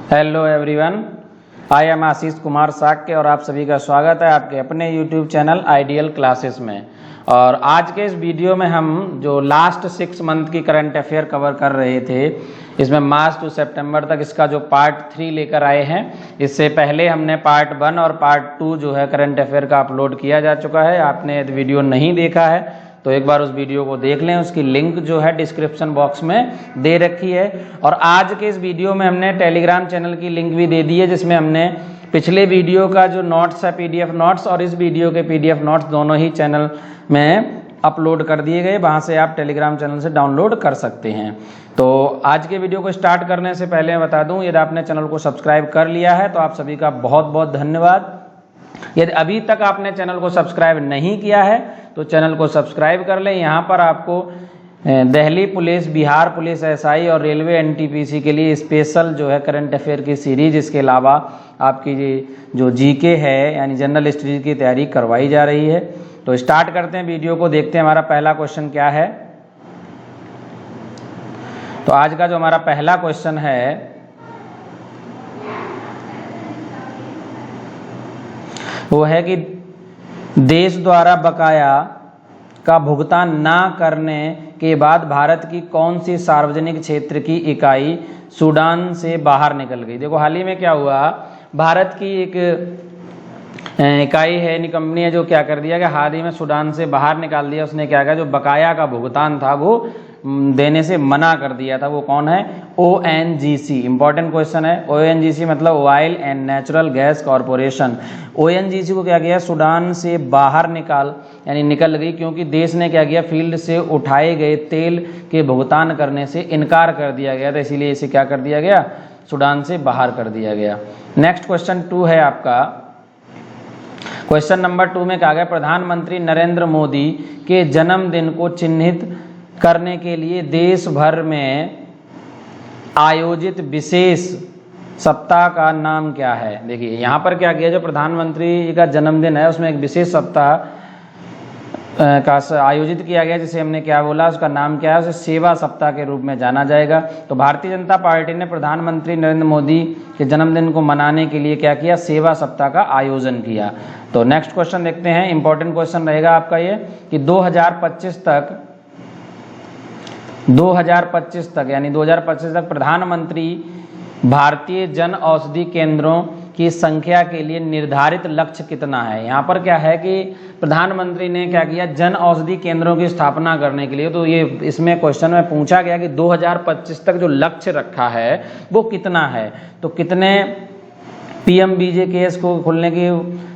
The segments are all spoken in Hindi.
Hello everyone, I am Ashish Kumar Shakya और आप सभी का स्वागत है आपके अपने यूट्यूब चैनल आइडियल क्लासेस में। और आज के इस वीडियो में हम जो लास्ट 6 मंथ की करंट अफेयर कवर कर रहे थे, इसमें मार्च टू सितंबर तक इसका जो पार्ट 3 लेकर आए हैं। इससे पहले हमने पार्ट 1 और पार्ट 2 जो है करंट अफेयर का अपलोड किया जा चुका है। आपने यदि वीडियो नहीं देखा है तो एक बार उस वीडियो को देख लें, उसकी लिंक जो है डिस्क्रिप्शन बॉक्स में दे रखी है। और आज के इस वीडियो में हमने टेलीग्राम चैनल की लिंक भी दे दी है, जिसमें हमने पिछले वीडियो का जो नोट्स है पीडीएफ नोट्स और इस वीडियो के पीडीएफ नोट्स दोनों ही चैनल में अपलोड कर दिए गए। वहाँ से आप टेलीग्राम चैनल से डाउनलोड कर सकते हैं। तो आज के वीडियो को स्टार्ट करने से पहले मैं बता दूं, यदि आपने चैनल को सब्सक्राइब कर लिया है तो आप सभी का बहुत बहुत धन्यवाद। यदि अभी तक आपने चैनल को सब्सक्राइब नहीं किया है तो चैनल को सब्सक्राइब कर लें। यहाँ पर आपको Delhi police, Bihar police, SI और रेलवे एनटीपीसी के लिए स्पेशल जो है करंट अफेयर की सीरीज, इसके अलावा आपकी जो जीके है यानी जनरल स्टडीज की तैयारी करवाई जा रही है। तो स्टार्ट करते हैं, वीडियो को देखते हैं। हमारा पहला क्वेश्चन क्या है? तो आज का जो हमारा पहला क्वेश्चन है वो है कि देश द्वारा बकाया का भुगतान ना करने के बाद भारत की कौन सी सार्वजनिक क्षेत्र की इकाई सूडान से बाहर निकल गई। देखो हाल ही में क्या हुआ, भारत की एक इकाई है, यानी कंपनी है, जो क्या कर दिया कि हाल ही में सूडान से बाहर निकाल दिया। उसने क्या किया, जो बकाया का भुगतान था वो देने से मना कर दिया था। वो कौन है? ओएनजीसी। इंपॉर्टेंट क्वेश्चन है। ओएनजीसी मतलब oil and natural gas corporation. ONGC को क्या किया, सूडान से बाहर निकल गई, क्योंकि देश ने क्या किया, फील्ड से उठाए गए तेल के भुगतान करने से इनकार कर दिया गया था। इसीलिए इसे क्या कर दिया गया, सूडान से बाहर कर दिया गया। नेक्स्ट क्वेश्चन 2 है आपका। क्वेश्चन नंबर 2 में कहा गया, प्रधानमंत्री नरेंद्र मोदी के जन्मदिन को चिन्हित करने के लिए देश भर में आयोजित विशेष सप्ताह का नाम क्या है? देखिए यहाँ पर क्या किया, जो प्रधानमंत्री का जन्मदिन है उसमें एक विशेष सप्ताह का आयोजित किया गया, जिसे हमने क्या बोला, उसका नाम क्या है? उसे सेवा सप्ताह के रूप में जाना जाएगा। तो भारतीय जनता पार्टी ने प्रधानमंत्री नरेंद्र मोदी के जन्मदिन को मनाने के लिए क्या किया, सेवा सप्ताह का आयोजन किया। तो नेक्स्ट क्वेश्चन देखते हैं। इंपॉर्टेंट क्वेश्चन रहेगा आपका ये कि 2025 तक यानी 2025 तक प्रधानमंत्री भारतीय जन औषधि केंद्रों की संख्या के लिए निर्धारित लक्ष्य कितना है? यहाँ पर क्या है कि प्रधानमंत्री ने क्या किया, जन औषधि केंद्रों की स्थापना करने के लिए, तो ये इसमें क्वेश्चन में पूछा गया कि 2025 तक जो लक्ष्य रखा है वो कितना है। तो कितने पीएमबीजेकेएस को खोलने की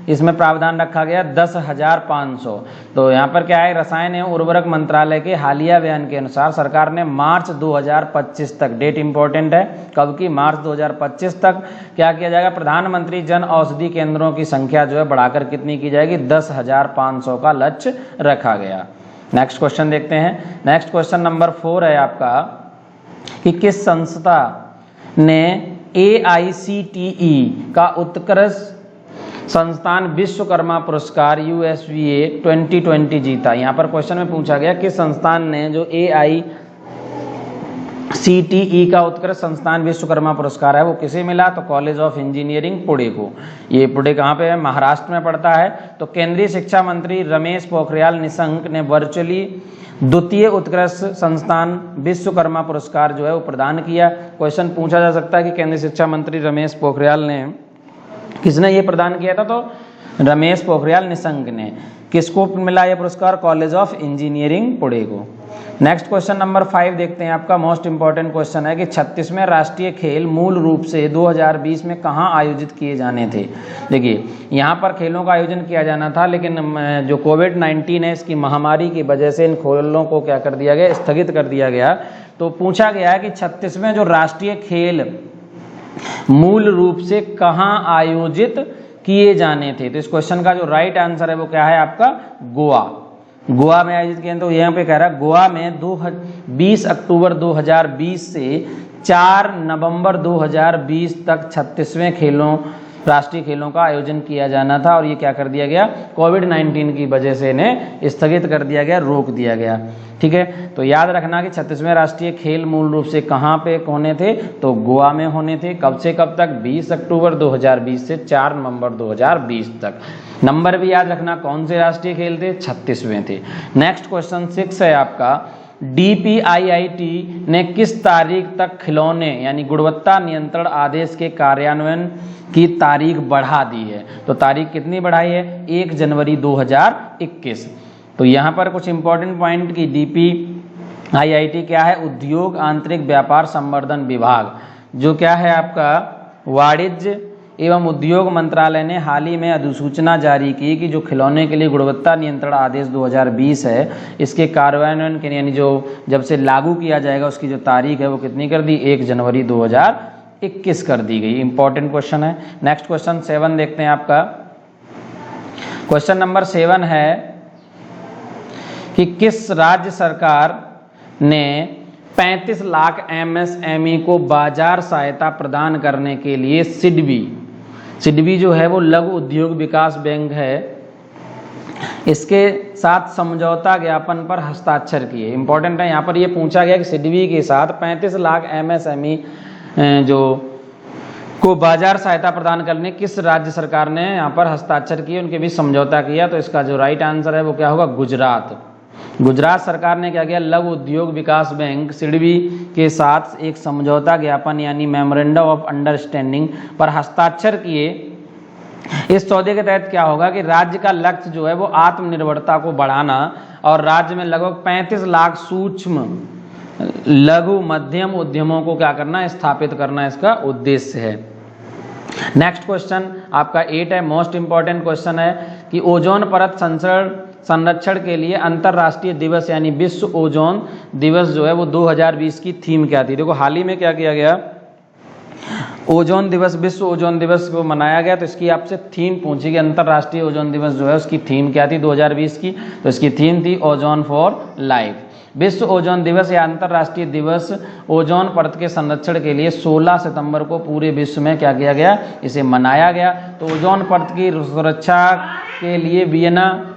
इसमें प्रावधान रखा गया, 10,500। तो यहाँ पर क्या है, रसायन एवं उर्वरक मंत्रालय के हालिया बयान के अनुसार सरकार ने मार्च 2025 तक, डेट इंपॉर्टेंट है, कब की, मार्च 2025 तक क्या किया जाएगा, प्रधानमंत्री जन औषधि केंद्रों की संख्या जो है बढ़ाकर कितनी की जाएगी, 10,500 का लक्ष्य रखा गया। नेक्स्ट क्वेश्चन देखते हैं। नेक्स्ट क्वेश्चन नंबर 4 है आपका कि किस संस्था ने AICTE का उत्कृष्ट संस्थान विश्वकर्मा पुरस्कार USVA 2020 जीता? यहाँ पर क्वेश्चन में पूछा गया कि संस्थान ने जो AICTE का उत्कृष्ट संस्थान विश्वकर्मा पुरस्कार है वो किसे मिला? तो कॉलेज ऑफ इंजीनियरिंग पुणे को। ये पुणे कहाँ पे है? महाराष्ट्र में पड़ता है। तो केंद्रीय शिक्षा मंत्री रमेश पोखरियाल निशंक ने वर्चुअली द्वितीय उत्कृष्ट संस्थान विश्वकर्मा पुरस्कार जो है वो प्रदान किया। क्वेश्चन पूछा जा सकता है कि केंद्रीय शिक्षा मंत्री रमेश पोखरियाल ने, किसने ये प्रदान किया था? तो रमेश पोखरियाल निशंक ने। किसको मिला ये पुरस्कार? कॉलेज ऑफ इंजीनियरिंग पुणे को। नेक्स्ट क्वेश्चन नंबर 5 देखते हैं आपका। मोस्ट इंपॉर्टेंट क्वेश्चन है कि 36वें राष्ट्रीय खेल मूल रूप से 2020 में कहाँ आयोजित किए जाने थे? देखिए यहाँ पर खेलों का आयोजन किया जाना था, लेकिन जो कोविड-19 है इसकी महामारी की वजह से इन खेलों को क्या कर दिया गया, स्थगित कर दिया गया। तो पूछा गया है कि 36वें जो राष्ट्रीय खेल मूल रूप से कहाँ आयोजित किए जाने थे? तो इस क्वेश्चन का जो राइट आंसर है वो क्या है आपका? गोवा। गोवा में आयोजित किए। तो यहाँ पे कह रहा है गोवा में 20 अक्टूबर 2020 से 4 नवंबर 2020 तक 36वें खेलों राष्ट्रीय खेलों का आयोजन किया जाना था और ये क्या कर दिया गया, कोविड-19 की वजह से इन्हें स्थगित कर दिया गया, रोक दिया गया। ठीक है, तो याद रखना कि 36वें राष्ट्रीय खेल मूल रूप से कहाँ पे होने थे, तो गोवा में होने थे। कब से कब तक, 20 अक्टूबर 2020 से 4 नवंबर 2020 तक। नंबर भी याद रखना, कौन से राष्ट्रीय खेल थे, 36वें थे। नेक्स्ट क्वेश्चन 6 है आपका, DPIIT ने किस तारीख तक खिलौने यानी गुणवत्ता नियंत्रण आदेश के कार्यान्वयन की तारीख बढ़ा दी है? तो तारीख कितनी बढ़ाई है, 1 जनवरी 2021। तो यहाँ पर कुछ इंपॉर्टेंट पॉइंट की DPIIT क्या है, उद्योग आंतरिक व्यापार संवर्धन विभाग, जो क्या है आपका वाणिज्य एवं उद्योग मंत्रालय ने हाल ही में अधिसूचना जारी की कि जो खिलौने के लिए गुणवत्ता नियंत्रण आदेश 2020 है, इसके कार्यान्वयन के यानी जो जब से लागू किया जाएगा उसकी जो तारीख है वो कितनी कर दी, 1 जनवरी 2021 कर दी गई। इंपॉर्टेंट क्वेश्चन है। नेक्स्ट क्वेश्चन 7 देखते हैं आपका। क्वेश्चन नंबर 7 है कि किस राज्य सरकार ने 35 लाख MSME को बाजार सहायता प्रदान करने के लिए सिडबी जो है वो लघु उद्योग विकास बैंक है, इसके साथ समझौता ज्ञापन पर हस्ताक्षर किए। इंपॉर्टेंट है, यहाँ पर ये पूछा गया कि सिडबी के साथ 35 लाख MSME जो को बाजार सहायता प्रदान करने किस राज्य सरकार ने यहाँ पर हस्ताक्षर किए, उनके बीच समझौता किया। तो इसका जो राइट आंसर है वो क्या होगा, गुजरात। गुजरात सरकार ने क्या किया, लघु उद्योग विकास बैंक सिडबी के साथ एक समझौता ज्ञापन यानी मेमोरेंडम ऑफ अंडरस्टैंडिंग पर हस्ताक्षर किए। इस सौदे के तहत क्या होगा कि राज्य का लक्ष्य जो है वो आत्मनिर्भरता को बढ़ाना और राज्य में लगभग 35 लाख सूक्ष्म लघु मध्यम उद्यमों को क्या करना, स्थापित करना इसका उद्देश्य है। नेक्स्ट क्वेश्चन आपका 8 है, मोस्ट इंपॉर्टेंट क्वेश्चन है कि ओजोन परत संरक्षण के लिए अंतर्राष्ट्रीय दिवस यानी विश्व ओजोन दिवस जो है वो 2020 की थीम क्या थी। देखो हाल ही में क्या किया गया, ओजोन दिवस, विश्व ओजोन दिवस को मनाया गया, तो इसकी आपसे थीम पूछी गई, अंतर्राष्ट्रीय ओजोन दिवस जो है उसकी थीम क्या थी 2020 की, तो इसकी थीम थी ओजोन फॉर लाइफ। विश्व ओजोन दिवस या अंतर्राष्ट्रीय दिवस ओजोन परत के संरक्षण के लिए 16 सितंबर को पूरे विश्व में क्या किया गया, इसे मनाया गया। तो ओजोन परत की सुरक्षा के लिए वियना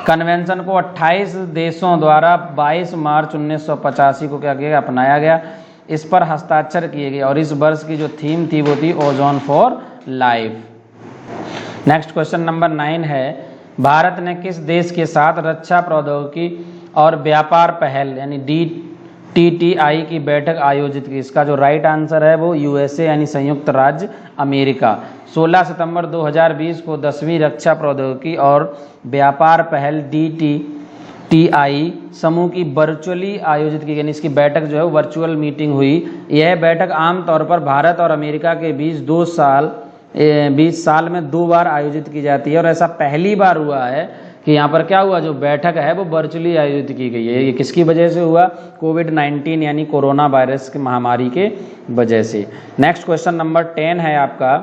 कन्वेंशन को 28 देशों द्वारा 22 मार्च 1985 को क्या किया गया, अपनाया गया। इस पर हस्ताक्षर किए गए और इस वर्ष की जो थीम थी वो थी ozone for life. Next question number 9 है, भारत ने किस देश के साथ रक्षा प्रौद्योगिकी और व्यापार पहल यानी DTTI की बैठक आयोजित की? इसका जो राइट आंसर है वो USA यानी संयुक्त राज्य अमेरिका। 16 सितंबर 2020 को 10वीं रक्षा प्रौद्योगिकी और व्यापार पहल DTTI समूह की वर्चुअली आयोजित की गई, इसकी बैठक जो है वो वर्चुअल मीटिंग हुई। यह बैठक आमतौर पर भारत और अमेरिका के बीच 20 साल में 2 बार आयोजित की जाती है और ऐसा पहली बार हुआ है कि यहाँ पर क्या हुआ, जो बैठक है वो वर्चुअली आयोजित की गई है। ये किसकी वजह से हुआ, कोविड-19 यानी कोरोना वायरस की महामारी के वजह से। नेक्स्ट क्वेश्चन नंबर 10 है आपका।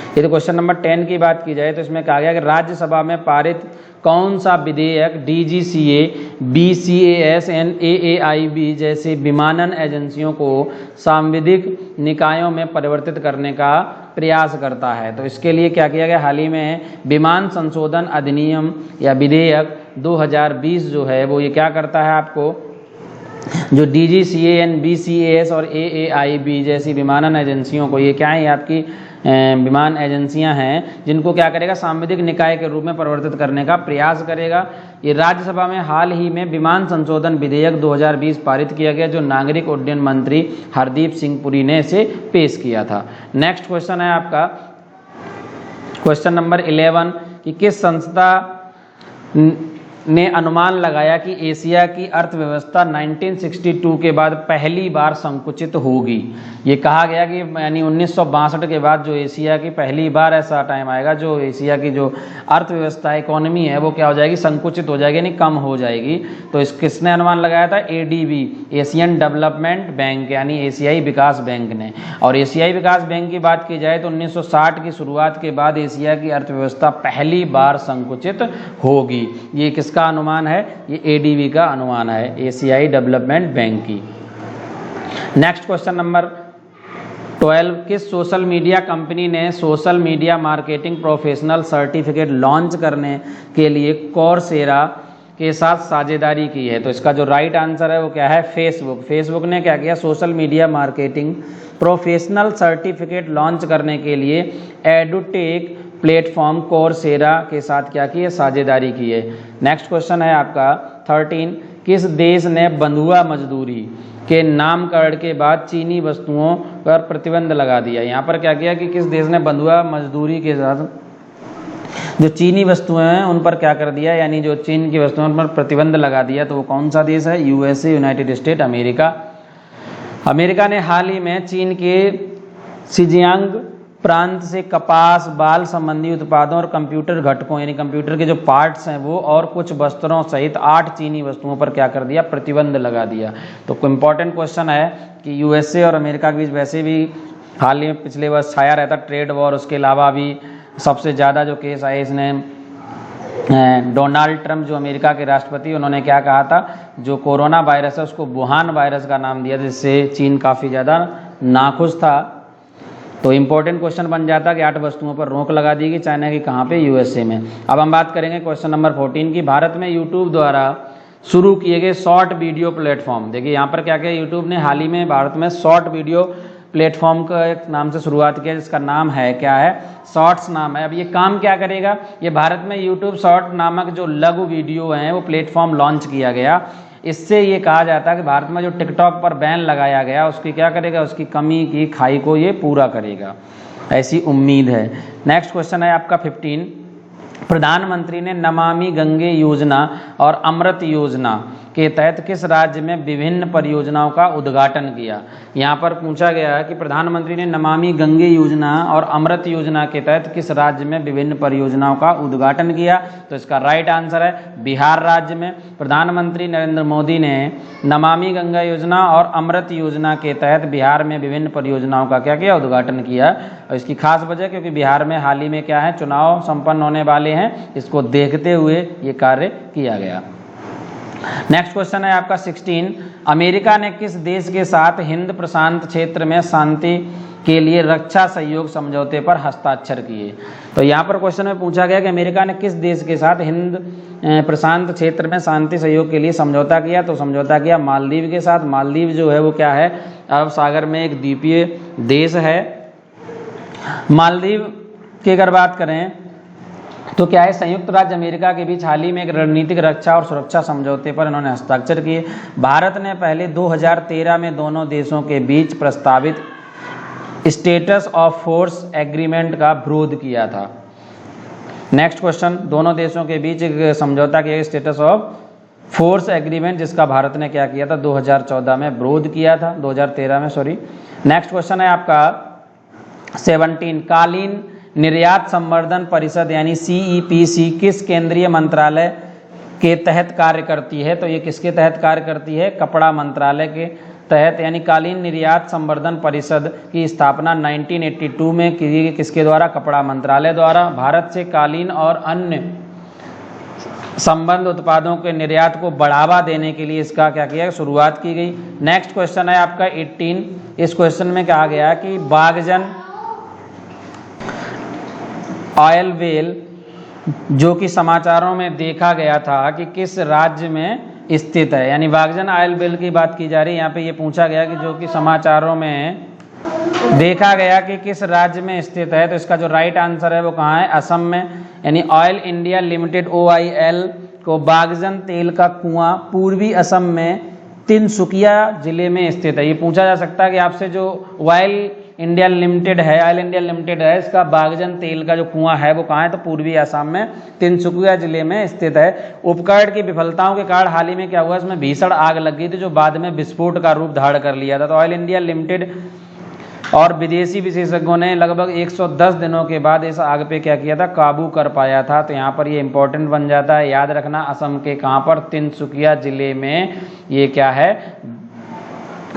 ये तो क्वेश्चन नंबर 10 की बात की जाए तो इसमें कहा गया कि राज्यसभा में पारित कौन सा विधेयक DGCA, BCAS एंड AAIB जैसे विमानन एजेंसियों को सांविधिक निकायों में परिवर्तित करने का प्रयास करता है? तो इसके लिए क्या किया गया, हाल ही में विमान संशोधन अधिनियम या विधेयक 2020 जो है वो ये क्या करता है, आपको जो DGCA एंड BCAS और AAIB जैसी विमानन एजेंसियों को, ये क्या है, आपकी विमान एजेंसियां हैं जिनको क्या करेगा, सांविधिक निकाय के रूप में परिवर्तित करने का प्रयास करेगा। ये राज्यसभा में हाल ही में विमान संशोधन विधेयक 2020 पारित किया गया, जो नागरिक उड्डयन मंत्री हरदीप सिंह पुरी ने इसे पेश किया था। नेक्स्ट क्वेश्चन है आपका क्वेश्चन नंबर 11 कि किस संस्था ने अनुमान लगाया कि एशिया की अर्थव्यवस्था 1962 के बाद पहली बार संकुचित होगी? ये कहा गया कि यानी 1962 के बाद जो एशिया की पहली बार ऐसा टाइम आएगा जो एशिया की जो अर्थव्यवस्था इकोनॉमी है वो क्या हो जाएगी, संकुचित हो जाएगी यानी कम हो जाएगी। तो इस किसने अनुमान लगाया था, ADB एशियन डेवलपमेंट बैंक यानी एशियाई विकास बैंक ने। और एशियाई विकास बैंक की बात की जाए तो 1960 की शुरुआत के बाद एशिया की अर्थव्यवस्था पहली बार संकुचित होगी। ये किसका अनुमान है, ये ADB का अनुमान है, एशियाई डेवलपमेंट बैंक की। नेक्स्ट क्वेश्चन नंबर 12 किस सोशल मीडिया कंपनी ने social media marketing professional certificate launch करने के लिए कौरसेरा के साथ साझेदारी की है? तो इसका जो राइट आंसर है वो क्या है? फेसबुक। फेसबुक ने क्या किया? Social media marketing professional certificate launch करने के लिए एडुटेक प्लेटफॉर्म कौरसेरा के साथ क्या की है? साझेदारी की है। नेक्स्ट क्वेश्चन है आपका 13 किस देश ने बंधुआ मजदूरी के नामकरण के बाद चीनी वस्तुओं पर प्रतिबंध लगा दिया? यहाँ पर क्या किया कि किस देश ने बंधुआ मजदूरी के साथ जो चीनी वस्तुएं हैं उन पर क्या कर दिया, यानी जो चीन की वस्तुओं पर प्रतिबंध लगा दिया? तो वो कौन सा देश है? USA, United state America. America ने हाल ही में चीन के शिजियांग प्रांत से कपास, बाल संबंधी उत्पादों और कंप्यूटर घटकों यानी कंप्यूटर के जो पार्ट्स हैं वो और कुछ वस्त्रों सहित 8 चीनी वस्तुओं पर क्या कर दिया? प्रतिबंध लगा दिया। तो इंपॉर्टेंट क्वेश्चन है कि यूएसए और अमेरिका के बीच वैसे भी हाल ही में पिछले वर्ष छाया रहता ट्रेड वॉर। उसके अलावा भी सबसे ज़्यादा जो केस आए इसने डोनाल्ड ट्रंप जो अमेरिका के राष्ट्रपति, उन्होंने क्या कहा था? जो कोरोना वायरस है उसको वुहान वायरस का नाम दिया, जिससे चीन काफ़ी ज़्यादा नाखुश था। तो इम्पोर्टेंट क्वेश्चन बन जाता कि 8 वस्तुओं पर रोक लगा दी गई। चाइना की कहाँ पे? यूएसए में। अब हम बात करेंगे क्वेश्चन नंबर 14 की। भारत में यूट्यूब द्वारा शुरू किए गए शॉर्ट वीडियो प्लेटफॉर्म। देखिए यहाँ पर क्या किया यूट्यूब ने हाल ही में भारत में शॉर्ट वीडियो प्लेटफॉर्म का एक नाम से शुरुआत किया, जिसका नाम है क्या है? शॉर्ट्स नाम है। अब ये काम क्या करेगा? ये भारत में यूट्यूब शॉर्ट नामक जो लघु वीडियो हैं वो प्लेटफॉर्म लॉन्च किया गया। इससे ये कहा जाता है कि भारत में जो टिकटॉक पर बैन लगाया गया उसकी क्या करेगा? उसकी कमी की खाई को ये पूरा करेगा, ऐसी उम्मीद है। नेक्स्ट क्वेश्चन है आपका 15 प्रधानमंत्री ने नमामि गंगे योजना और अमृत योजना के तहत किस राज्य में विभिन्न परियोजनाओं का उद्घाटन किया? यहाँ पर पूछा गया है कि प्रधानमंत्री ने नमामि गंगे योजना और अमृत योजना के तहत किस राज्य में विभिन्न परियोजनाओं का उद्घाटन किया? तो इसका राइट आंसर है बिहार राज्य में। प्रधानमंत्री नरेंद्र मोदी ने नमामि गंगा योजना और अमृत योजना के तहत बिहार में विभिन्न परियोजनाओं का क्या किया? उद्घाटन किया। और इसकी खास वजह क्योंकि बिहार में हाल ही में क्या है? चुनाव संपन्न होने वाले हैं, इसको देखते हुए ये कार्य किया गया। नेक्स्ट क्वेश्चन है आपका 16 अमेरिका ने किस देश के साथ हिंद प्रशांत क्षेत्र में शांति के लिए रक्षा सहयोग समझौते पर हस्ताक्षर किए? तो यहाँ पर क्वेश्चन में पूछा गया कि अमेरिका ने किस देश के साथ हिंद प्रशांत क्षेत्र में शांति सहयोग के लिए समझौता किया? तो समझौता किया मालदीव के साथ। मालदीव जो है वो क्या है? अरब सागर में एक द्वीपीय देश है। मालदीव की अगर बात करें तो क्या है? संयुक्त राज्य अमेरिका के बीच हाल ही में एक रणनीतिक रक्षा और सुरक्षा समझौते पर इन्होंने हस्ताक्षर किए। भारत ने पहले 2013 में दोनों देशों के बीच प्रस्तावित स्टेटस ऑफ फोर्स एग्रीमेंट का विरोध किया था। नेक्स्ट क्वेश्चन, दोनों देशों के बीच एक समझौता किया स्टेटस ऑफ फोर्स एग्रीमेंट, जिसका भारत ने क्या किया था? 2014 में विरोध किया था, 2013 में सॉरी। नेक्स्ट क्वेश्चन है आपका 17 कालीन निर्यात संवर्धन परिषद यानी CEPC किस केंद्रीय मंत्रालय के तहत कार्य करती है? तो ये किसके तहत कार्य करती है? कपड़ा मंत्रालय के तहत। यानी कालीन निर्यात संवर्धन परिषद की स्थापना 1982 में की गई, किसके द्वारा? कपड़ा मंत्रालय द्वारा। भारत से कालीन और अन्य संबंध उत्पादों के निर्यात को बढ़ावा देने के लिए इसका क्या किया? शुरुआत की गई। नेक्स्ट क्वेश्चन है आपका 18 इस क्वेश्चन में कहा गया कि बागजन ऑयल वेल जो कि समाचारों में देखा गया था कि किस राज्य में स्थित है? यानी बागजन ऑयल वेल की बात की जा रही है। यहाँ पे ये पूछा गया कि जो कि समाचारों में देखा गया कि किस राज्य में स्थित है? तो इसका जो राइट आंसर है वो कहाँ है? असम में। यानी ऑयल इंडिया लिमिटेड OIL को बागजन तेल का कुआं पूर्वी असम में तिनसुकिया जिले में स्थित है। ये पूछा जा सकता है कि आपसे जो ऑयल इंडिया लिमिटेड है इसका बागजन तेल का जो कुआं है वो कहाँ है? तो पूर्वी असम में तिनसुकिया जिले में स्थित है। उपकरण की विफलताओं के कारण हाल ही में क्या हुआ? इसमें भीषण आग लग गई थी जो बाद में विस्फोट का रूप धारण कर लिया था। तो ऑयल इंडिया लिमिटेड और विदेशी विशेषज्ञों ने लगभग 110 दिनों के बाद इस आग पे क्या किया था? काबू कर पाया था। तो यहाँ पर ये इंपॉर्टेंट बन जाता है, याद रखना। असम के कहाँ पर? तिनसुकिया जिले में ये क्या है?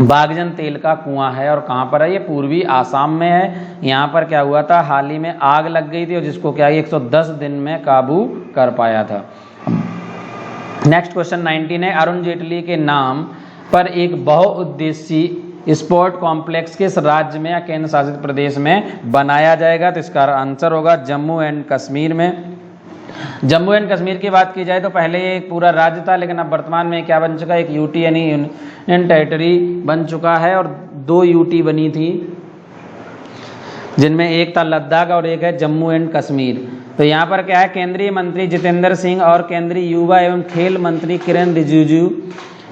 बागजन तेल का कुआं है। और कहाँ पर है? ये पूर्वी आसाम में है। यहाँ पर क्या हुआ था? हाल ही में आग लग गई थी और जिसको क्या 110 दिन में काबू कर पाया था। नेक्स्ट क्वेश्चन 19 है अरुण जेटली के नाम पर एक बहुउद्देशीय स्पोर्ट कॉम्प्लेक्स किस राज्य में या केंद्र शासित प्रदेश में बनाया जाएगा? तो इसका आंसर होगा जम्मू एंड कश्मीर में। जम्मू एंड कश्मीर की बात की जाए तो पहले ये एक पूरा राज्य था, लेकिन अब वर्तमान में क्या बन चुका है? एक यूटी यानी यूनियन टेरिटरी बन चुका है, और 2 यूटी बनी थी, जिनमें एक था लद्दाख और एक है जम्मू एंड कश्मीर। तो यहाँ पर क्या है, केंद्रीय मंत्री जितेंद्र सिंह और केंद्रीय युवा एवं खेल मंत्री किरेन रिजिजू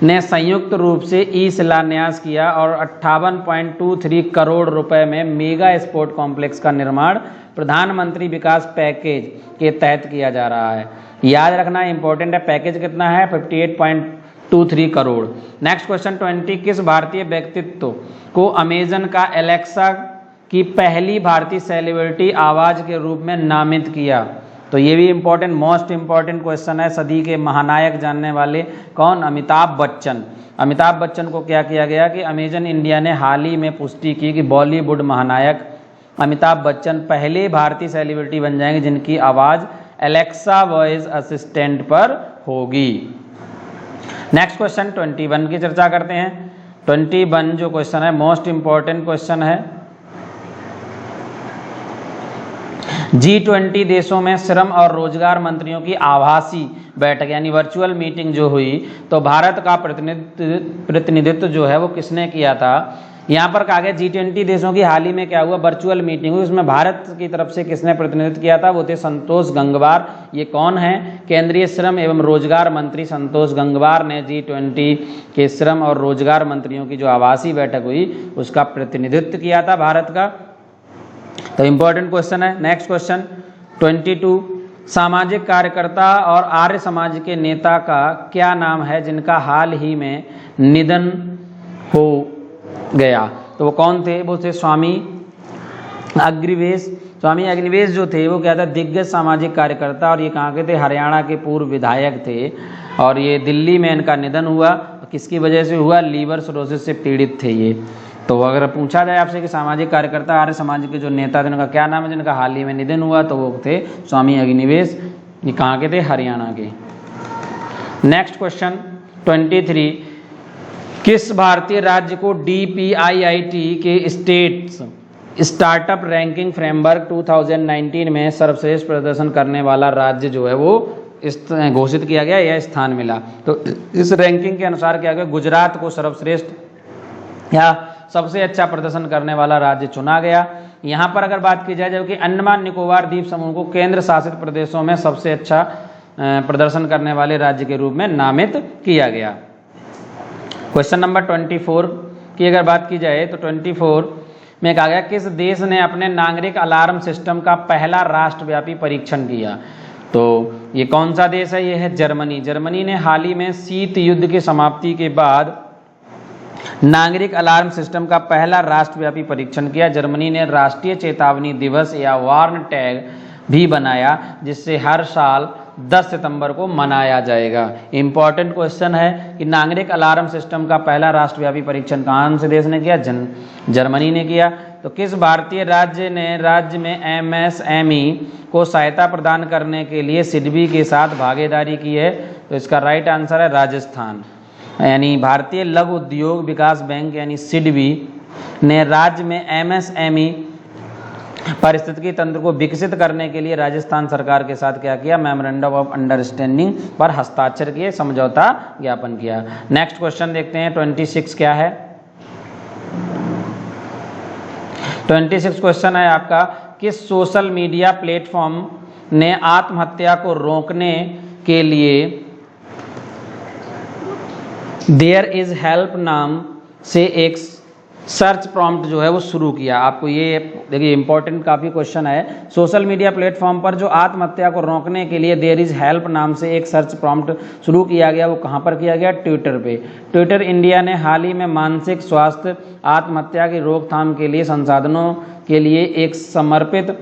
ने संयुक्त रूप से ई शिलान्यास किया और 58.23 करोड़ रुपए में मेगा स्पोर्ट कॉम्प्लेक्स का निर्माण प्रधानमंत्री विकास पैकेज के तहत किया जा रहा है। याद रखना इंपॉर्टेंट है, पैकेज कितना है? 58.23 करोड़। नेक्स्ट क्वेश्चन 20, किस भारतीय व्यक्तित्व को अमेजन का एलेक्सा की पहली भारतीय सेलिब्रिटी आवाज के रूप में नामित किया? तो ये भी इंपॉर्टेंट, मोस्ट इंपॉर्टेंट क्वेश्चन है। सदी के महानायक जानने वाले कौन? अमिताभ बच्चन। अमिताभ बच्चन को क्या किया गया कि अमेजन इंडिया ने हाल ही में पुष्टि की कि बॉलीवुड महानायक अमिताभ बच्चन पहले भारतीय सेलिब्रिटी बन जाएंगे जिनकी आवाज़ एलेक्सा वॉइस असिस्टेंट पर होगी। नेक्स्ट क्वेश्चन 21 की चर्चा करते हैं। 21 जो क्वेश्चन है मोस्ट इंपॉर्टेंट क्वेश्चन है। G20 देशों में श्रम और रोजगार मंत्रियों की आभासी बैठक यानी वर्चुअल मीटिंग जो हुई, तो भारत का प्रतिनिधित्व जो है वो किसने किया था? यहाँ पर कहा गया G20 देशों की हाल ही में क्या हुआ, वर्चुअल मीटिंग हुई, उसमें भारत की तरफ से किसने प्रतिनिधित्व किया था? वो थे संतोष गंगवार। ये कौन है? केंद्रीय श्रम एवं रोजगार मंत्री संतोष गंगवार ने G20 के श्रम और रोजगार मंत्रियों की जो आभासी बैठक हुई उसका प्रतिनिधित्व किया था भारत का। तो इंपॉर्टेंट क्वेश्चन है। नेक्स्ट क्वेश्चन 22, सामाजिक कार्यकर्ता और आर्य समाज के नेता का क्या नाम है जिनका हाल ही में निधन हो गया? तो वो कौन थे? वो थे स्वामी अग्निवेश। स्वामी अग्निवेश जो थे वो क्या था? दिग्गज सामाजिक कार्यकर्ता, और ये कहाँ के थे? हरियाणा के पूर्व विधायक थे, और ये दिल्ली में इनका निधन हुआ। किसकी वजह से हुआ? लीवर सिरोसिस से पीड़ित थे ये। तो अगर पूछा जाए आपसे कि सामाजिक कार्यकर्ता आर्य समाज के जो नेता थे उनका क्या नाम है जिनका हाल ही में निधन हुआ, तो वो थे स्वामी अग्निवेश। ये कहाँ के थे? हरियाणा के। नेक्स्ट क्वेश्चन 23, किस भारतीय राज्य को DPIIT के स्टेट्स स्टार्टअप रैंकिंग फ्रेमवर्क 2019 में सर्वश्रेष्ठ प्रदर्शन करने वाला राज्य जो है वो घोषित किया गया, यह स्थान मिला? तो इस रैंकिंग के अनुसार क्या गया? गुजरात को सर्वश्रेष्ठ या सबसे अच्छा प्रदर्शन करने वाला राज्य चुना गया। यहाँ पर अगर बात की जाए, जबकि अंडमान निकोबार द्वीप समूह को केंद्र शासित प्रदेशों में सबसे अच्छा प्रदर्शन करने वाले राज्य के रूप में नामित किया गया। क्वेश्चन नंबर 24 की अगर बात की जाए तो 24 में कहा गया किस देश ने अपने नागरिक अलार्म सिस्टम का पहला राष्ट्रव्यापी परीक्षण किया? तो ये कौन सा देश है? ये है जर्मनी। जर्मनी ने हाल ही में शीत युद्ध की समाप्ति के बाद नागरिक अलार्म सिस्टम का पहला राष्ट्रव्यापी परीक्षण किया। जर्मनी ने राष्ट्रीय चेतावनी दिवस या वार्न टैग भी बनाया, जिससे हर साल 10 सितंबर को मनाया जाएगा। इंपॉर्टेंट क्वेश्चन है कि नागरिक अलार्म सिस्टम का पहला राष्ट्रव्यापी परीक्षण कौन से देश ने किया? जर्मनी ने किया। तो किस भारतीय राज्य ने राज्य में MSME को सहायता प्रदान करने के लिए सिडबी के साथ भागीदारी की है? तो इसका राइट आंसर है राजस्थान। यानी भारतीय लघु उद्योग विकास बैंक यानी सिडबी ने राज्य में MSME पारिस्थितिकी तंत्र को विकसित करने के लिए राजस्थान सरकार के साथ क्या किया? मेमोरेंडम ऑफ अंडरस्टैंडिंग पर हस्ताक्षर किए, समझौता ज्ञापन किया। नेक्स्ट क्वेश्चन देखते हैं 26 क्या है। 26 क्वेश्चन है आपका, किस सोशल मीडिया प्लेटफॉर्म ने आत्महत्या को रोकने के लिए देयर इज हेल्प नाम से एक सर्च प्रॉम्प्ट जो है वो शुरू किया? आपको ये देखिए इंपॉर्टेंट काफ़ी क्वेश्चन है। सोशल मीडिया प्लेटफॉर्म पर जो आत्महत्या को रोकने के लिए देयर इज हेल्प नाम से एक सर्च प्रॉम्प्ट शुरू किया गया, वो कहाँ पर किया गया? ट्विटर पे। ट्विटर इंडिया ने हाल ही में मानसिक स्वास्थ्य आत्महत्या की रोकथाम के लिए संसाधनों के लिए एक समर्पित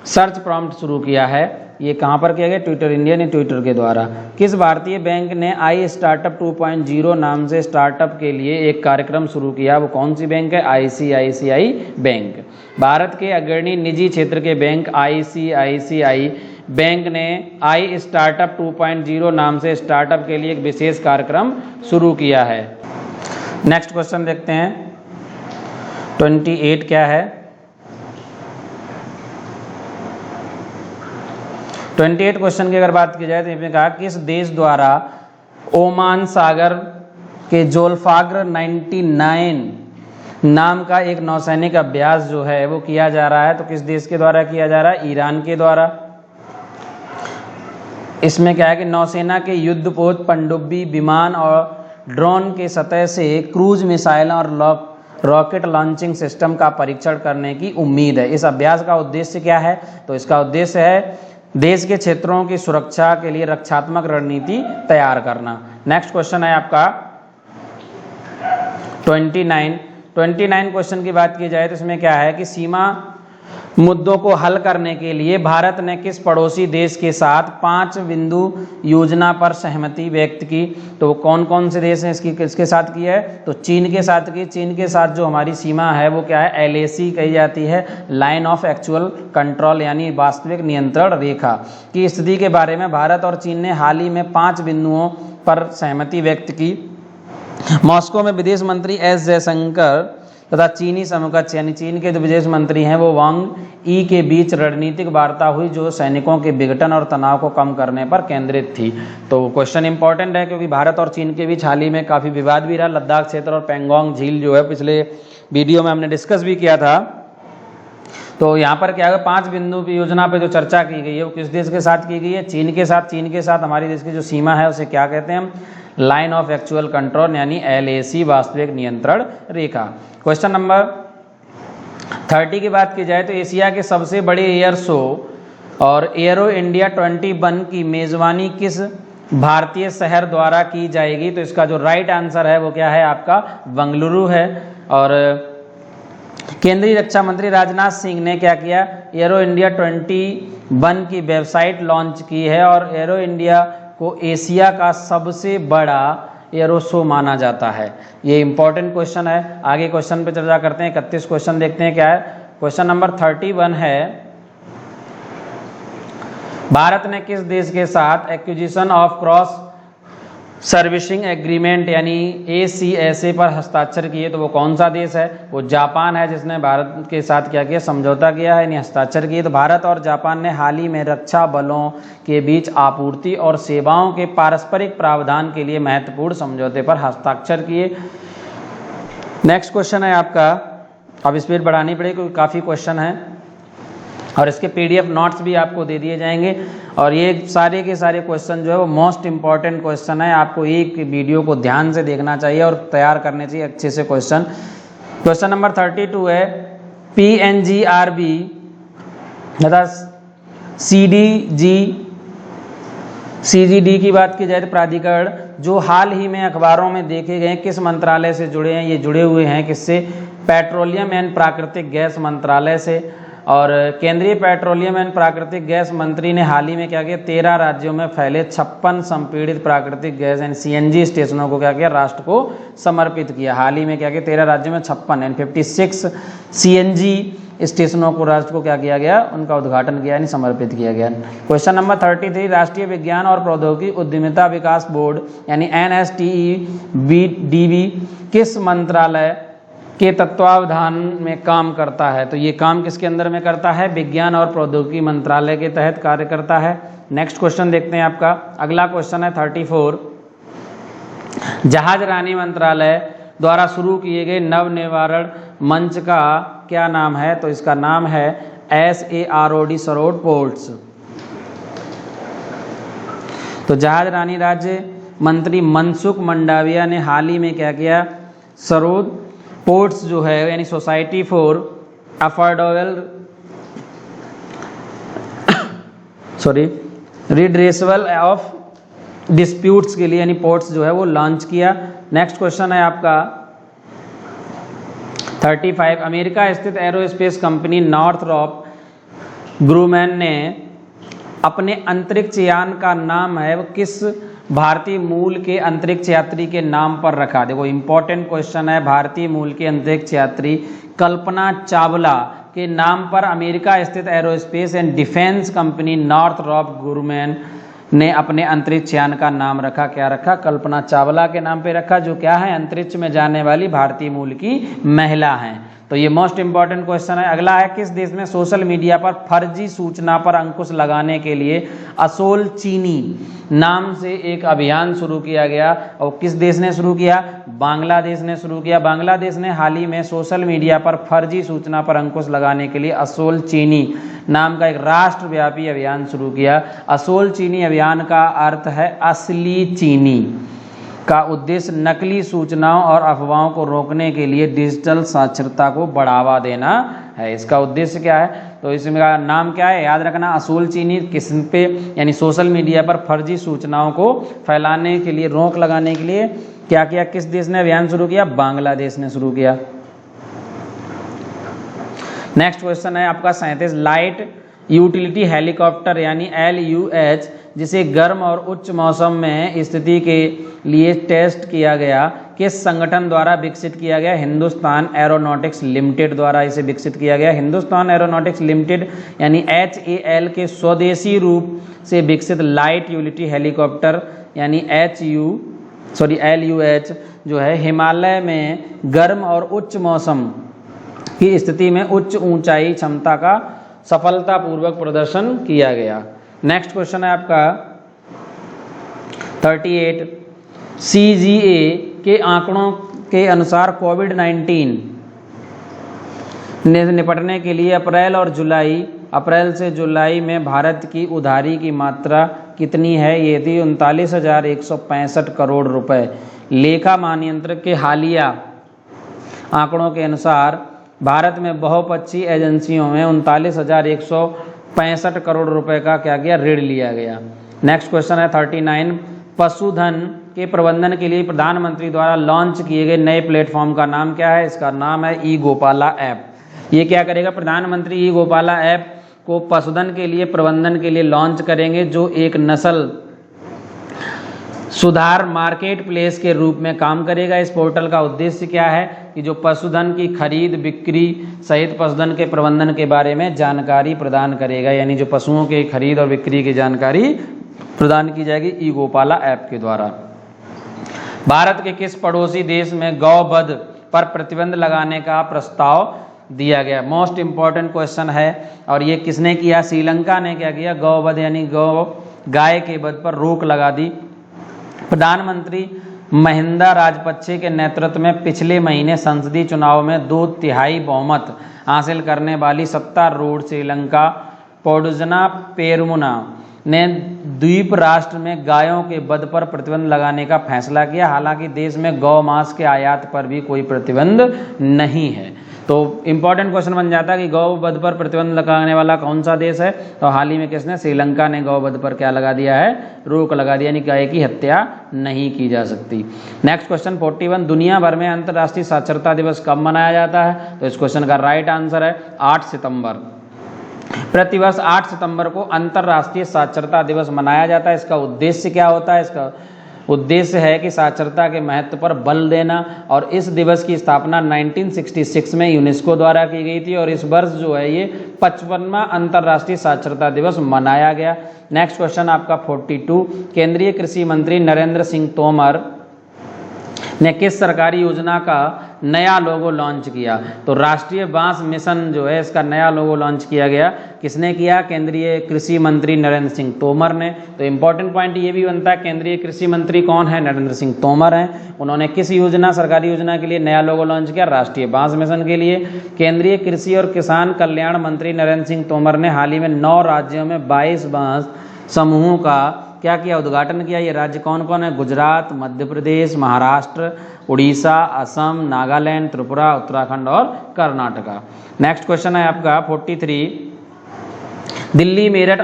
सर्च प्रॉम्प्ट शुरू किया है। ये कहाँ पर किया गया? ट्विटर इंडिया ने ट्विटर के द्वारा। किस भारतीय बैंक ने आई स्टार्टअप 2.0 नाम से स्टार्टअप के लिए एक कार्यक्रम शुरू किया? वो कौन सी बैंक है? ICICI bank. भारत के अग्रणी निजी क्षेत्र के बैंक ICICI बैंक ने आई स्टार्टअप 2.0 नाम से स्टार्टअप के लिए एक विशेष कार्यक्रम शुरू किया है। नेक्स्ट क्वेश्चन देखते हैं 28 क्या है? 28 क्वेश्चन की अगर बात की जाए तो इसमें कहा किस देश द्वारा ओमान सागर के जोल्फाग्र 99 नाम का एक नौसैनिक अभ्यास जो है वो किया जा रहा है? तो किस देश के द्वारा किया जा रहा है? ईरान के द्वारा। इसमें क्या है कि नौसेना के युद्धपोत, पनडुब्बी, विमान और ड्रोन के सतह से क्रूज मिसाइल और रॉकेट लॉन्चिंग सिस्टम का परीक्षण करने की उम्मीद है। इस अभ्यास का उद्देश्य क्या है? तो इसका उद्देश्य है देश के क्षेत्रों की सुरक्षा के लिए रक्षात्मक रणनीति तैयार करना। नेक्स्ट क्वेश्चन है आपका 29 क्वेश्चन की बात की जाए तो इसमें क्या है कि सीमा मुद्दों को हल करने के लिए भारत ने किस पड़ोसी देश के साथ 5 बिंदु योजना पर सहमति व्यक्त की? तो कौन कौन से देश हैं इसकी किसके साथ की है? तो चीन के साथ की। चीन के साथ जो हमारी सीमा है वो क्या है? LAC कही जाती है, लाइन ऑफ एक्चुअल कंट्रोल, यानी वास्तविक नियंत्रण रेखा की स्थिति के बारे में भारत और चीन ने हाल ही में 5 बिंदुओं पर सहमति व्यक्त की। मॉस्को में विदेश मंत्री एस जयशंकर तथा चीनी समकक्ष यानी चीन के जो विदेश मंत्री हैं वो वांग ई के बीच रणनीतिक वार्ता हुई जो सैनिकों के विघटन और तनाव को कम करने पर केंद्रित थी। तो क्वेश्चन इंपॉर्टेंट है क्योंकि भारत और चीन के बीच हाल ही में काफ़ी विवाद भी रहा। लद्दाख क्षेत्र और पेंगोंग झील जो है पिछले वीडियो में हमने डिस्कस भी किया था। तो यहाँ पर क्या है 5 बिंदु की योजना पे जो चर्चा की गई है वो किस देश के साथ की गई है? चीन के साथ। चीन के साथ हमारे देश की जो सीमा है उसे क्या कहते हैं हम? लाइन ऑफ एक्चुअल कंट्रोल यानी LAC, वास्तविक नियंत्रण रेखा। क्वेश्चन नंबर 30 की बात की जाए तो एशिया के सबसे बड़े एयर शो और एयरो इंडिया 21 की मेजबानी किस भारतीय शहर द्वारा की जाएगी? तो इसका जो राइट आंसर है वो क्या है आपका? बेंगलुरु है। और केंद्रीय रक्षा मंत्री राजनाथ सिंह ने क्या किया? एरो इंडिया 21 की वेबसाइट लॉन्च की है और एरो इंडिया को एशिया का सबसे बड़ा एरो शो माना जाता है। ये इंपॉर्टेंट क्वेश्चन है। आगे क्वेश्चन पे चर्चा करते हैं। 31 क्वेश्चन देखते हैं क्या है। क्वेश्चन नंबर 31 है भारत ने किस देश के साथ acquisition of cross servicing agreement यानी ACSA पर हस्ताक्षर किए? तो वो कौन सा देश है? वो जापान है जिसने भारत के साथ क्या किया? समझौता किया है यानी हस्ताक्षर किए। तो भारत और जापान ने हाल ही में रक्षा बलों के बीच आपूर्ति और सेवाओं के पारस्परिक प्रावधान के लिए महत्वपूर्ण समझौते पर हस्ताक्षर किए। नेक्स्ट क्वेश्चन है आपका, अब स्पीड बढ़ानी पड़ेगी क्योंकि काफ़ी क्वेश्चन है और इसके PDF नोट्स भी आपको दे दिए जाएंगे। और ये सारे के सारे क्वेश्चन जो है वो मोस्ट इंपॉर्टेंट क्वेश्चन है। आपको एक वीडियो को ध्यान से देखना चाहिए और तैयार करने चाहिए अच्छे से क्वेश्चन। क्वेश्चन नंबर 32 है PNGRB तथा CGD की बात की जाए तो प्राधिकरण जो हाल ही में अखबारों में देखे गए किस मंत्रालय से जुड़े हैं? ये जुड़े हुए हैं किससे? पेट्रोलियम एंड प्राकृतिक गैस मंत्रालय से। और केंद्रीय पेट्रोलियम एंड प्राकृतिक गैस मंत्री ने हाल ही में क्या किया? 13 राज्यों में फैले 56 संपीड़ित प्राकृतिक गैस एंड CNG स्टेशनों को क्या किया? राष्ट्र को समर्पित किया। हाल ही में क्या किया? 13 राज्यों में 56 एंड 56 CNG स्टेशनों को राष्ट्र को क्या किया गया? उनका उद्घाटन किया यानी समर्पित किया गया। क्वेश्चन नंबर 33 राष्ट्रीय विज्ञान और प्रौद्योगिकी उद्यमिता विकास बोर्ड यानी NSTEBDB किस मंत्रालय के तत्वावधान में काम करता है? तो ये काम किसके अंदर में करता है? विज्ञान और प्रौद्योगिकी मंत्रालय के तहत कार्य करता है। नेक्स्ट क्वेश्चन देखते हैं आपका। अगला क्वेश्चन है 34 जहाज रानी मंत्रालय द्वारा शुरू किए गए नव निवारण मंच का क्या नाम है? तो इसका नाम है SAROD, सरोड पोर्ट्स। तो जहाज रानी राज्य मंत्री मनसुख मंडाविया ने हाल ही में क्या किया? सरोड पोर्ट्स जो है यानी society for affordable redressable of disputes के लिए यानी पोर्ट्स जो है वो लॉन्च किया। नेक्स्ट क्वेश्चन है आपका 35 अमेरिका स्थित एरोस्पेस कंपनी नॉर्थरॉप ग्रूमैन ने अपने अंतरिक्ष यान का नाम है वो किस भारतीय मूल के अंतरिक्ष यात्री के नाम पर रखा? देखो इंपॉर्टेंट क्वेश्चन है। भारतीय मूल के अंतरिक्ष यात्री कल्पना चावला के नाम पर अमेरिका स्थित aerospace and defence company Northrop ग्रूमैन ने अपने अंतरिक्ष यान का नाम रखा। क्या रखा? कल्पना चावला के नाम पे रखा, जो क्या है? अंतरिक्ष में जाने वाली भारतीय मूल की महिला हैं। तो ये मोस्ट इंपॉर्टेंट क्वेश्चन है। अगला है, किस देश में सोशल मीडिया पर फर्जी सूचना पर अंकुश लगाने के लिए असोल चीनी नाम से एक अभियान शुरू किया गया? और किस देश ने शुरू किया? बांग्लादेश ने शुरू किया। बांग्लादेश ने हाल ही में सोशल मीडिया पर फर्जी सूचना पर अंकुश लगाने के लिए असोल चीनी नाम का एक राष्ट्रव्यापी अभियान शुरू किया। असोल चीनी अभियान का अर्थ है असली चीनी का उद्देश्य नकली सूचनाओं और अफवाहों को रोकने के लिए डिजिटल साक्षरता को बढ़ावा देना है। इसका उद्देश्य क्या है? तो इसका नाम क्या है, याद रखना, असोल चीनी। किस पे? यानी सोशल मीडिया पर फर्जी सूचनाओं को फैलाने के लिए, रोक लगाने के लिए क्या किया? किस देश ने अभियान शुरू किया? बांग्लादेश ने शुरू किया। नेक्स्ट क्वेश्चन है आपका 37, लाइट यूटिलिटी हेलीकॉप्टर यानी LUH, जिसे गर्म और उच्च मौसम में स्थिति के लिए टेस्ट किया गया, किस संगठन द्वारा विकसित किया गया? हिंदुस्तान एरोनॉटिक्स लिमिटेड द्वारा इसे विकसित किया गया। हिंदुस्तान एरोनॉटिक्स लिमिटेड यानी HAL के स्वदेशी रूप से विकसित लाइट यूटिलिटी हेलीकॉप्टर यानी LUH जो है, हिमालय में गर्म और उच्च मौसम की स्थिति में उच्च ऊंचाई क्षमता का सफलतापूर्वक प्रदर्शन किया गया। नेक्स्ट क्वेश्चन है आपका 38, CGA के आंकड़ों के अनुसार कोविड-19 ने निपटने के लिए अप्रैल से जुलाई में भारत की उधारी की मात्रा कितनी है? ये थी 39,165 करोड़ रुपए। लेखा महानियंत्रक के हालिया आंकड़ों के अनुसार भारत में बहुपक्षीय एजेंसियों में 39,165 करोड़ रुपए का क्या किया? ऋण लिया गया। नेक्स्ट क्वेश्चन है 39, पशुधन के प्रबंधन के लिए प्रधानमंत्री द्वारा लॉन्च किए गए नए प्लेटफॉर्म का नाम क्या है? इसका नाम है ई गोपाला ऐप। ये क्या करेगा? प्रधानमंत्री ई गोपाला ऐप को पशुधन के लिए प्रबंधन के लिए लॉन्च करेंगे, जो एक नस्ल सुधार मार्केट प्लेस के रूप में काम करेगा। इस पोर्टल का उद्देश्य क्या है? कि जो पशुधन की खरीद बिक्री सहित पशुधन के प्रबंधन के बारे में जानकारी प्रदान करेगा, यानी जो पशुओं के खरीद और बिक्री की जानकारी प्रदान की जाएगी ई गोपाला ऐप के द्वारा। भारत के किस पड़ोसी देश में गौवध पर प्रतिबंध लगाने का प्रस्ताव दिया गया? मोस्ट इंपॉर्टेंट क्वेश्चन है। और ये किसने किया? श्रीलंका ने क्या किया? गौवध यानी गाय के वध पर रोक लगा दी। प्रधानमंत्री महिंदा राजपक्षे के नेतृत्व में पिछले महीने संसदीय चुनाव में 2/3 बहुमत हासिल करने वाली सत्तारूढ़ श्रीलंका पोडुजना पेरमुना ने द्वीप राष्ट्र में गायों के वध पर प्रतिबंध लगाने का फैसला किया। हालांकि देश में गौ मांस के आयात पर भी कोई प्रतिबंध नहीं है। तो इंपॉर्टेंट क्वेश्चन बन जाता है कि गौ वध पर प्रतिबंध लगाने वाला कौन सा देश है? तो हाल ही में किसने? श्रीलंका ने गौ वध पर क्या लगा दिया है? रोक लगा दिया, यानी गाय की हत्या नहीं की जा सकती। नेक्स्ट क्वेश्चन 41, दुनिया भर में अंतर्राष्ट्रीय साक्षरता दिवस कब मनाया जाता है? तो इस क्वेश्चन का राइट आंसर है 8 सितंबर। प्रतिवर्ष 8 सितंबर को अंतर्राष्ट्रीय साक्षरता दिवस मनाया जाता है। इसका उद्देश्य क्या होता है? इसका उद्देश्य है कि साक्षरता के महत्व पर बल देना। और इस दिवस की स्थापना 1966 में यूनेस्को द्वारा की गई थी और इस वर्ष जो है ये 55वां अंतर्राष्ट्रीय साक्षरता दिवस मनाया गया। नेक्स्ट क्वेश्चन आपका 42, केंद्रीय कृषि मंत्री नरेंद्र सिंह तोमर ने किस सरकारी योजना का नया लोगो लॉन्च किया? तो राष्ट्रीय बांस मिशन जो है, इसका नया लोगो लॉन्च किया गया। किसने किया? केंद्रीय कृषि मंत्री नरेंद्र सिंह तोमर ने। तो इंपॉर्टेंट पॉइंट ये भी बनता है, केंद्रीय कृषि मंत्री कौन है? नरेंद्र सिंह तोमर हैं। उन्होंने किस योजना, सरकारी योजना के लिए नया लोगो लॉन्च किया? राष्ट्रीय बांस मिशन के लिए। केंद्रीय कृषि और किसान कल्याण मंत्री नरेंद्र सिंह तोमर ने हाल ही में 9 राज्यों में 22 बांस समूहों का क्या किया? उद्घाटन किया। ये राज्य कौन कौन है? गुजरात, मध्य प्रदेश, महाराष्ट्र, उड़ीसा, असम, नागालैंड, त्रिपुरा, उत्तराखंड और कर्नाटका। नेक्स्ट क्वेश्चन है आपका 43, दिल्ली मेरठ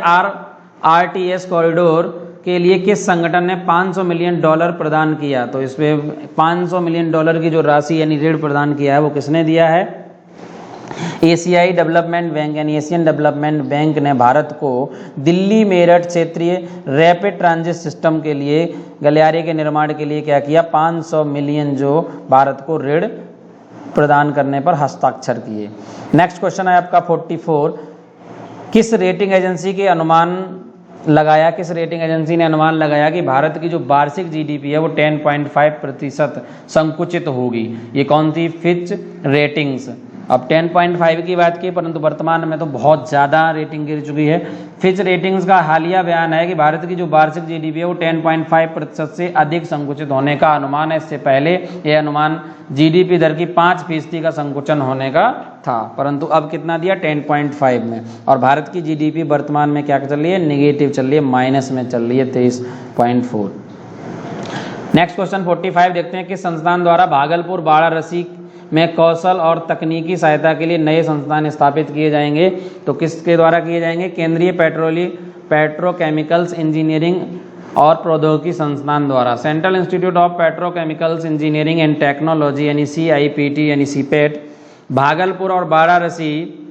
RTS कॉरिडोर के लिए किस संगठन ने $500 मिलियन प्रदान किया? तो इसमें $500 मिलियन की जो राशि यानी ऋण प्रदान किया है वो किसने दिया है? एशियाई डेवलपमेंट बैंक यानी एशियन डेवलपमेंट बैंक ने भारत को दिल्ली मेरठ क्षेत्रीय रैपिड ट्रांजिट सिस्टम के लिए गलियारे के निर्माण के लिए क्या किया? 500 मिलियन जो भारत को ऋण प्रदान करने पर हस्ताक्षर किए। नेक्स्ट क्वेश्चन है आपका 44, किस रेटिंग एजेंसी के अनुमान लगाया? किस रेटिंग एजेंसी ने अनुमान लगाया कि भारत की जो वार्षिक GDP है वो 10.5% संकुचित होगी? ये कौन सी? फिच रेटिंग्स अब 10.5 की बात की, परंतु वर्तमान में तो बहुत ज़्यादा रेटिंग गिर चुकी है। फिच रेटिंग्स का हालिया बयान है कि भारत की जो वार्षिक जीडीपी है वो 10.5% से अधिक संकुचित होने का अनुमान है। इससे पहले यह अनुमान जीडीपी दर की 5% का संकुचन होने का था, परंतु अब कितना दिया 10.5 में। और भारत की जीडीपी वर्तमान में क्या चल रही है, निगेटिव चल रही है, माइनस में चल रही है 23.4। नेक्स्ट क्वेश्चन 45 देखते हैं कि संस्थान द्वारा भागलपुर वाराणसी में कौशल और तकनीकी सहायता के लिए नए संस्थान स्थापित किए जाएंगे। तो किसके द्वारा किए जाएंगे, केंद्रीय पेट्रोकेमिकल्स इंजीनियरिंग और प्रौद्योगिकी संस्थान द्वारा। Central institute of petrochemicals engineering and technology यानी CIPT यानी सीपेट भागलपुर और वाराणसी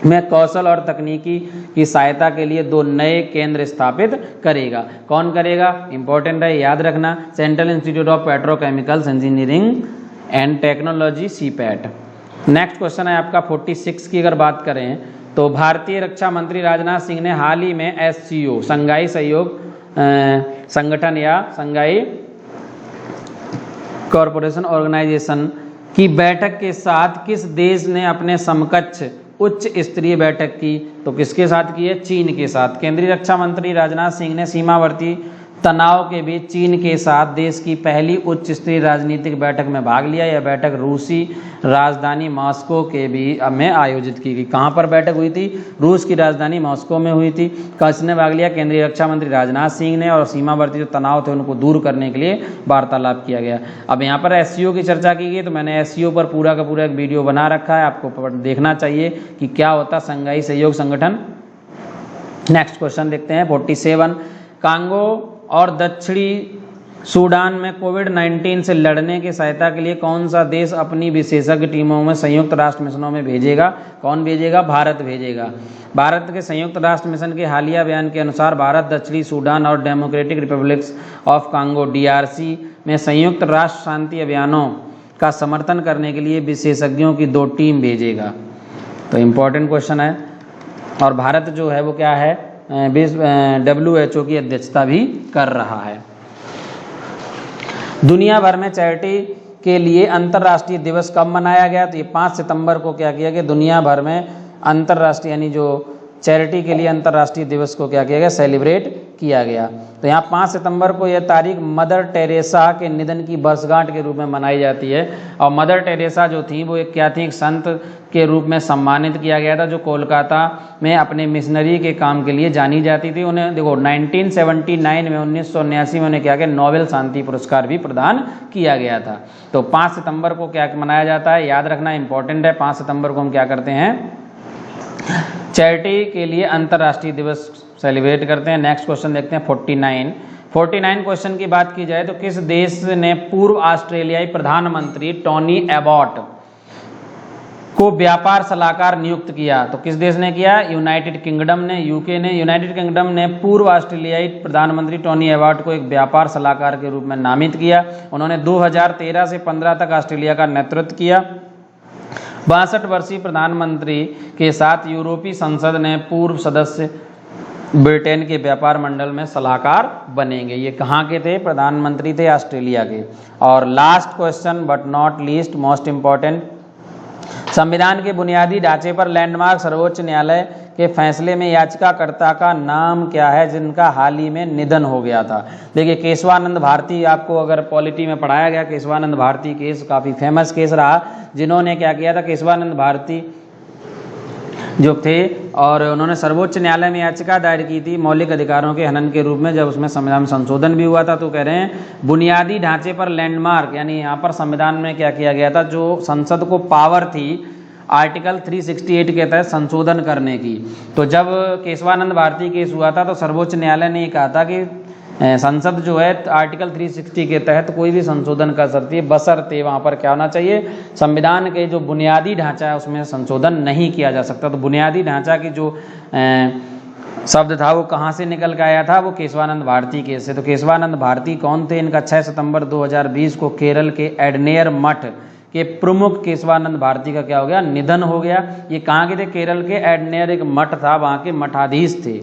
में कौशल और तकनीकी की सहायता के लिए 2 नए केंद्र स्थापित करेगा। कौन करेगा, इंपॉर्टेंट है, याद रखना, central institute of petrochemicals engineering and technology CPAT. Next question है आपका 46 की अगर बात करें तो भारतीय रक्षा मंत्री राजनाथ सिंह ने हाल ही में SCO शंघाई सहयोग संगठन या शंघाई कॉरपोरेशन ऑर्गेनाइजेशन की बैठक के साथ किस देश ने अपने समकक्ष उच्च स्तरीय बैठक की। तो किसके साथ की है, चीन के साथ। केंद्रीय रक्षा मंत्री राजनाथ सिंह ने सीमावर्ती तनाव के बीच चीन के साथ देश की पहली उच्च स्तरीय राजनीतिक बैठक में भाग लिया। यह बैठक रूसी राजधानी मॉस्को के भी में आयोजित की गई। कहाँ पर बैठक हुई थी, रूस की राजधानी मॉस्को में हुई थी। किसने भाग लिया, केंद्रीय रक्षा मंत्री राजनाथ सिंह ने, और सीमावर्ती जो तनाव थे उनको दूर करने के लिए वार्तालाप किया गया। अब यहाँ पर SCO की चर्चा की गई, तो मैंने SCO पर पूरा का पूरा एक वीडियो बना रखा है, आपको देखना चाहिए कि क्या होता शंघाई सहयोग संगठन। नेक्स्ट क्वेश्चन देखते हैं 47, कांगो और दक्षिणी सूडान में कोविड-19 से लड़ने की सहायता के लिए कौन सा देश अपनी विशेषज्ञ टीमों में संयुक्त राष्ट्र मिशनों में भेजेगा। कौन भेजेगा, भारत भेजेगा। भारत के संयुक्त राष्ट्र मिशन के हालिया बयान के अनुसार भारत दक्षिणी सूडान और democratic Republic of Congo DRC में संयुक्त राष्ट्र शांति अभियानों का समर्थन करने के लिए विशेषज्ञों की 2 टीम भेजेगा। तो इम्पोर्टेंट क्वेश्चन है। और भारत जो है वो क्या है, WHO की अध्यक्षता भी कर रहा है। दुनिया भर में चैरिटी के लिए अंतर्राष्ट्रीय दिवस कब मनाया गया, तो ये 5 सितंबर को क्या किया गया, दुनिया भर में अंतर्राष्ट्रीय यानी जो चैरिटी के लिए अंतर्राष्ट्रीय दिवस को क्या किया गया, सेलिब्रेट किया गया। तो यहाँ 5 सितंबर को यह तारीख मदर टेरेसा के निधन की वर्षगांठ के रूप में मनाई जाती है। और मदर टेरेसा जो थी वो एक क्या थी, एक संत के रूप में सम्मानित किया गया था, जो कोलकाता में अपने मिशनरी के काम के लिए जानी जाती थी। उन्हें देखो 1979 में 1979 में उन्हें क्या किया, नोबेल शांति पुरस्कार भी प्रदान किया गया था। तो 5 सितंबर को क्या मनाया जाता है, याद रखना इंपॉर्टेंट है। 5 सितंबर को हम क्या करते हैं, चैरिटी के लिए अंतर्राष्ट्रीय दिवस सेलिब्रेट करते हैं। नेक्स्ट क्वेश्चन देखते हैं 49 क्वेश्चन की बात की जाए तो किस देश ने पूर्व ऑस्ट्रेलियाई प्रधानमंत्री टोनी एबॉट को व्यापार सलाहकार नियुक्त किया। तो किस देश ने किया, यूनाइटेड किंगडम ने, यूके ने। यूनाइटेड किंगडम ने पूर्व ऑस्ट्रेलियाई प्रधानमंत्री टोनी एबॉट को एक व्यापार सलाहकार के रूप में नामित किया। उन्होंने 2013 से 15 तक ऑस्ट्रेलिया का नेतृत्व किया। 62 वर्षीय प्रधानमंत्री के साथ यूरोपीय संसद ने पूर्व सदस्य ब्रिटेन के व्यापार मंडल में सलाहकार बनेंगे। ये कहाँ के थे, प्रधानमंत्री थे ऑस्ट्रेलिया के। और last question but not least most important, संविधान के बुनियादी ढांचे पर लैंडमार्क सर्वोच्च न्यायालय के फैसले में याचिकाकर्ता का नाम क्या है जिनका हाल ही में निधन हो गया था। देखिए केशवानंद भारती, आपको अगर पॉलिटी में पढ़ाया गया, केशवानंद भारती केस काफ़ी फेमस केस रहा। जिन्होंने क्या किया था, केशवानंद भारती जो थे, और उन्होंने सर्वोच्च न्यायालय में याचिका दायर की थी मौलिक अधिकारों के हनन के रूप में, जब उसमें संविधान में संशोधन भी हुआ था। तो कह रहे हैं बुनियादी ढांचे पर लैंडमार्क, यानी यहाँ पर संविधान में क्या किया गया था, जो संसद को पावर थी आर्टिकल 368 के तहत संशोधन करने की। तो जब केशवानंद भारती केस हुआ था तो सर्वोच्च न्यायालय ने कहा था कि संसद जो है आर्टिकल 360 के तहत कोई भी संशोधन कर सकती है, बशर्ते वहाँ पर क्या होना चाहिए, संविधान के जो बुनियादी ढांचा है उसमें संशोधन नहीं किया जा सकता। तो बुनियादी ढांचा की जो शब्द था वो कहाँ से निकल के आया था, वो केशवानंद भारती केस से। तो केशवानंद भारती कौन थे, इनका 6 सितंबर 2020 को केरल के एडनेर मठ के प्रमुख केशवानंद भारती का क्या हो गया, निधन हो गया। ये कहाँ के थे, केरल के एडनेर एक मठ था, वहाँ के मठाधीश थे।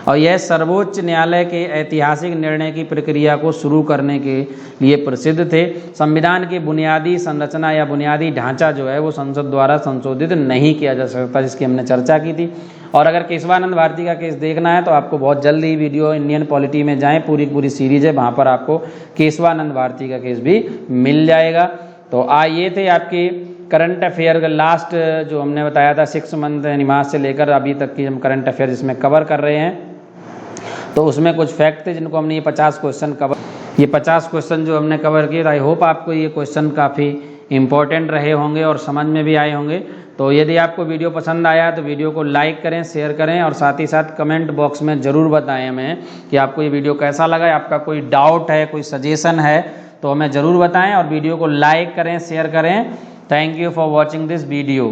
और यह सर्वोच्च न्यायालय के ऐतिहासिक निर्णय की प्रक्रिया को शुरू करने के लिए प्रसिद्ध थे। संविधान की बुनियादी संरचना या बुनियादी ढांचा जो है वो संसद द्वारा संशोधित नहीं किया जा सकता, जिसकी हमने चर्चा की थी। और अगर केशवानंद भारती का केस देखना है तो आपको बहुत जल्द ही वीडियो इंडियन पॉलिटी में जाएं, पूरी सीरीज है, वहाँ पर आपको केशवानंद भारती का केस भी मिल जाएगा। तो ये थे आपके करंट अफेयर का लास्ट जो हमने बताया था 6 मंथ यानी मार्च से लेकर अभी तक की हम करंट अफेयर जिसमें कवर कर रहे हैं। तो उसमें कुछ फैक्ट थे जिनको हमने ये 50 क्वेश्चन कवर, ये 50 क्वेश्चन जो हमने कवर किए, आई होप आपको ये क्वेश्चन काफ़ी इंपॉर्टेंट रहे होंगे और समझ में भी आए होंगे। तो यदि आपको वीडियो पसंद आया तो वीडियो को लाइक करें, शेयर करें और साथ ही साथ कमेंट बॉक्स में ज़रूर बताएं हमें कि आपको ये वीडियो कैसा लगा। आपका कोई डाउट है, कोई सजेशन है तो हमें ज़रूर बताएं और वीडियो को लाइक करें, शेयर करें। Thank you for watching this video.